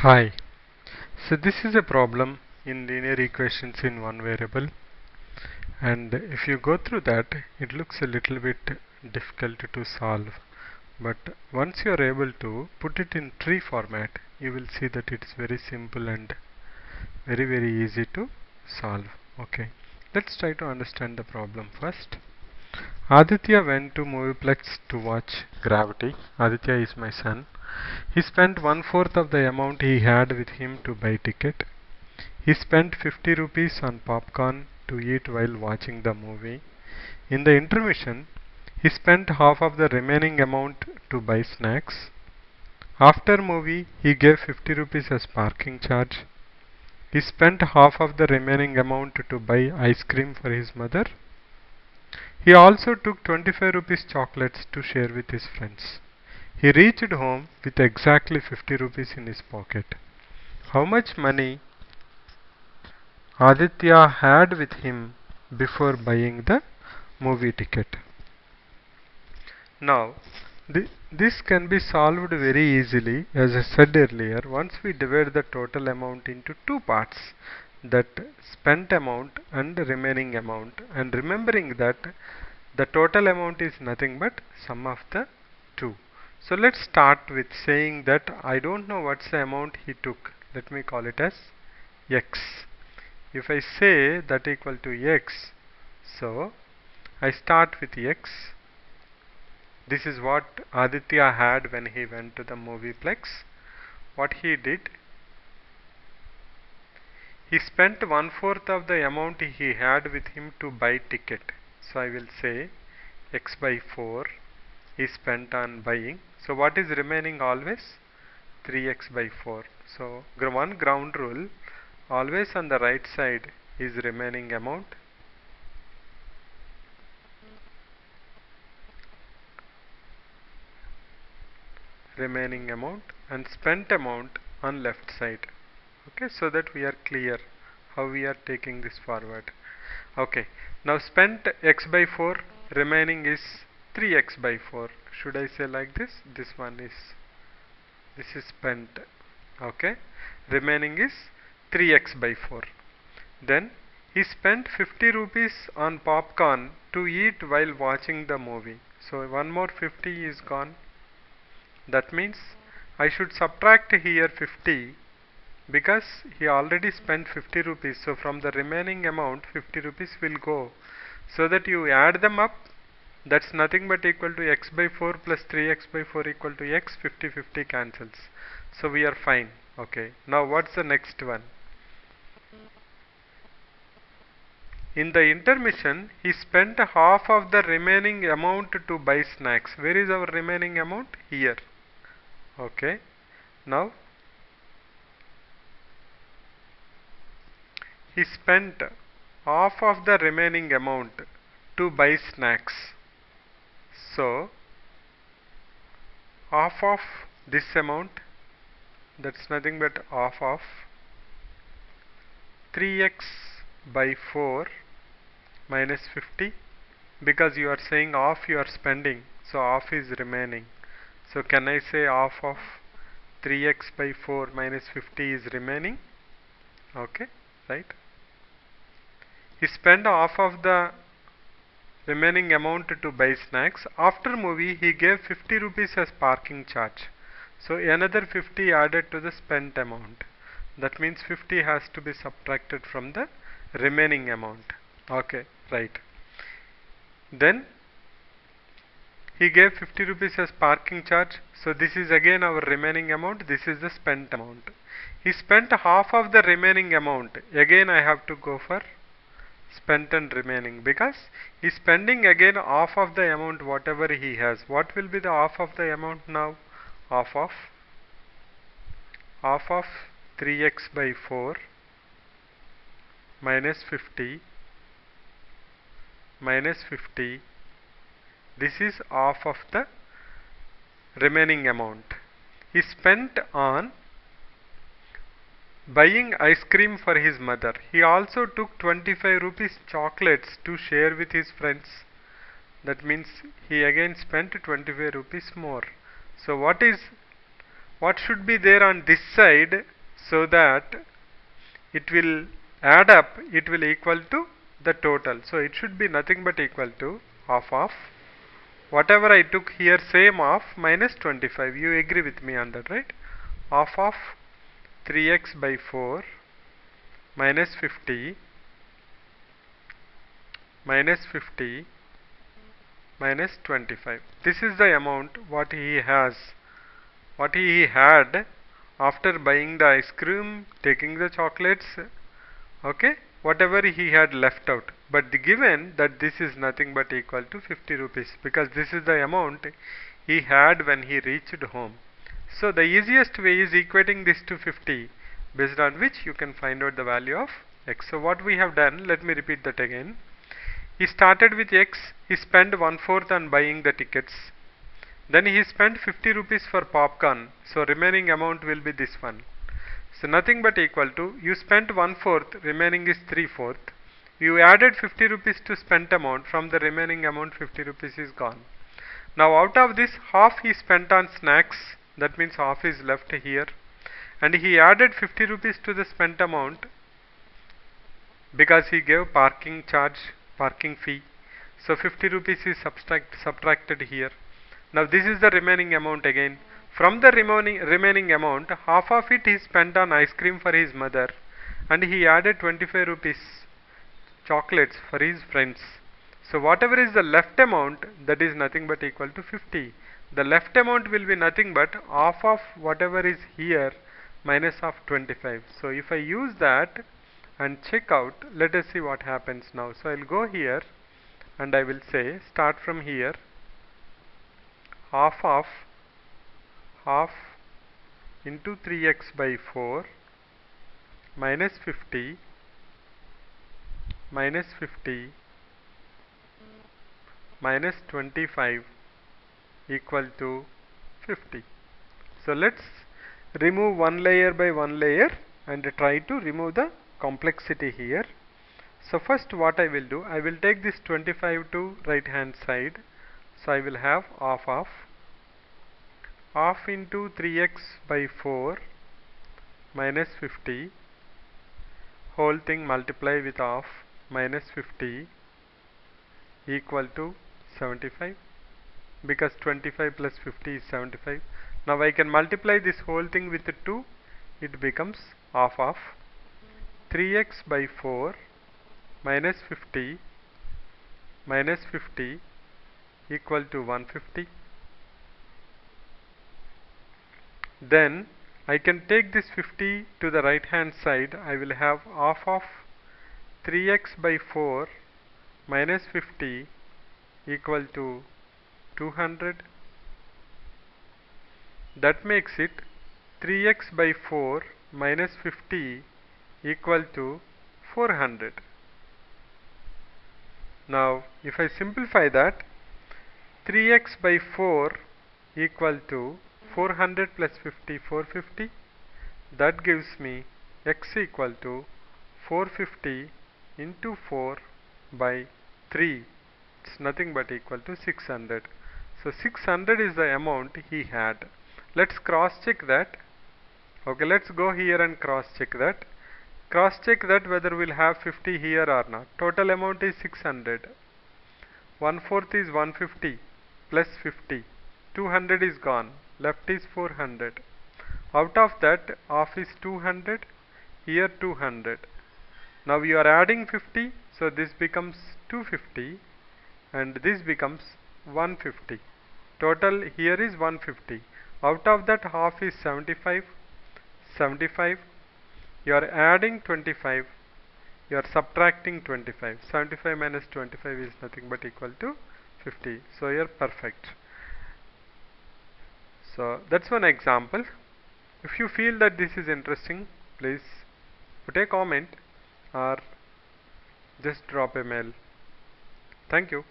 Hi. So this is a problem in linear equations in one variable, and if you go through that it looks a little bit difficult to solve, but once you are able to put it in tree format you will see that it's very simple and very easy to solve. Okay, let's try to understand the problem first. Aditya went to Movieplex to watch Gravity. Aditya is my son. He spent 1/4 of the amount he had with him to buy ticket. He spent 50 rupees on popcorn to eat while watching the movie. In the intermission, he spent half of the remaining amount to buy snacks. After movie, he gave 50 rupees as parking charge. He spent half of the remaining amount to buy ice cream for his mother. He also took 25 rupees chocolates to share with his friends. He reached home with exactly 50 rupees in his pocket. How much money Aditya had with him before buying the movie ticket? Now, this can be solved very easily. As I said earlier, once we divide the total amount into two parts, that spent amount and remaining amount, and remembering that the total amount is nothing but sum of the two. So let's start with saying that I don't know what's the amount he took. Let me call it as x. If I say that equal to x, so I start with x. This is what Aditya had when he went to the Movieplex. What he did, he spent 1/4 of the amount he had with him to buy ticket. So I will say x by 4 he spent on buying. So what is remaining always? 3x by 4. So one ground rule, always on the right side is remaining amount. Remaining amount and spent amount on left side. Okay, so that we are clear how we are taking this forward. Okay, now spent x by 4, remaining is 3x by 4. Should I say like this? This is spent. Okay, remaining is 3x by 4. Then he spent 50 rupees on popcorn to eat while watching the movie. So one more 50 is gone. That means I should subtract here 50 because he already spent 50 rupees. So from the remaining amount 50 rupees will go. So that you add them up, that's nothing but equal to x by 4 plus 3x by 4 equal to x. 50 cancels. So we are fine. Okay. Now what's the next one? In the intermission, he spent half of the remaining amount to buy snacks. Where is our remaining amount? Here. Okay. Now he spent half of the remaining amount to buy snacks. So half of this amount, that's nothing but half of 3x by 4 minus 50, because you are saying half you are spending, so half is remaining. So can I say half of 3x by 4 minus 50 is remaining? Okay, right? He spent half of the remaining amount to buy snacks. After movie, he gave 50 rupees as parking charge. So another 50 added to the spent amount. That means 50 has to be subtracted from the remaining amount. Okay, right. Then he gave 50 rupees as parking charge. So this is again our remaining amount. This is the spent amount. He spent half of the remaining amount. Again I have to go for spent and remaining, because he is spending again half of the amount whatever he has. What will be the half of the amount now? Half of 3x by 4 minus 50 minus 50. This is half of the remaining amount. He spent on buying ice cream for his mother. He also took 25 rupees chocolates to share with his friends. That means he again spent 25 rupees more. So what is what should be there on this side, so that it will add up, it will equal to the total. So it should be nothing but equal to half of whatever I took here, same of minus 25. You agree with me on that, right? Half of 3x by 4 minus 50 minus 50 minus 25. This is the amount what he has, what he had after buying the ice cream, taking the chocolates, okay, whatever he had left out. But the given that this is nothing but equal to 50 rupees, because this is the amount he had when he reached home. So the easiest way is equating this to 50, based on which you can find out the value of x. So what we have done, let me repeat that again. He started with x, he spent 1/4 on buying the tickets. Then he spent 50 rupees for popcorn, so remaining amount will be this one. So nothing but equal to, you spent 1/4, remaining is 3/4. You added 50 rupees to spent amount, from the remaining amount 50 rupees is gone. Now out of this, half he spent on snacks, that means half is left here. And he added 50 rupees to the spent amount because he gave parking charge, parking fee. So 50 rupees is subtracted here. Now this is the remaining amount again. From the remaining amount, half of it he spent on ice cream for his mother, and he added 25 rupees chocolates for his friends. So whatever is the left amount, that is nothing but equal to 50. The left amount will be nothing but half of whatever is here minus of 25. So if I use that and check out, let us see what happens now. So I'll go here and I will say, start from here, half of half into 3x by 4 minus 50 minus 50 minus 25 equal to 50. So let's remove one layer by one layer and try to remove the complexity here. So first what I will do, I will take this 25 to right hand side. So I will have half of half into 3x by 4 minus 50, whole thing multiply with half minus 50 equal to 75, because 25 plus 50 is 75. Now I can multiply this whole thing with 2, it becomes half of 3x by 4 minus 50 equal to 150. Then I can take this 50 to the right hand side. I will have half of 3x by 4 minus 50 equal to 200. That makes it 3x by 4 minus 50 equal to 400. Now if I simplify that, 3x by 4 equal to 400 plus 50, 450. That gives me x equal to 450 into 4 by 3. It's nothing but equal to 600. So 600 is the amount he had. Let's cross check that. Okay, let's go here and cross check that. Cross check that whether we'll have 50 here or not. Total amount is 600. 1/4 is 150 plus 50. 200 is gone. Left is 400. Out of that, half is 200. Here 200. Now you are adding 50, so this becomes 250 and this becomes 150. Total here is 150. Out of that, half is 75. 75. You are adding 25. You are subtracting 25. 75 minus 25 is nothing but equal to 50. So you are perfect. So that's one example. If you feel that this is interesting, please put a comment or just drop a mail. Thank you.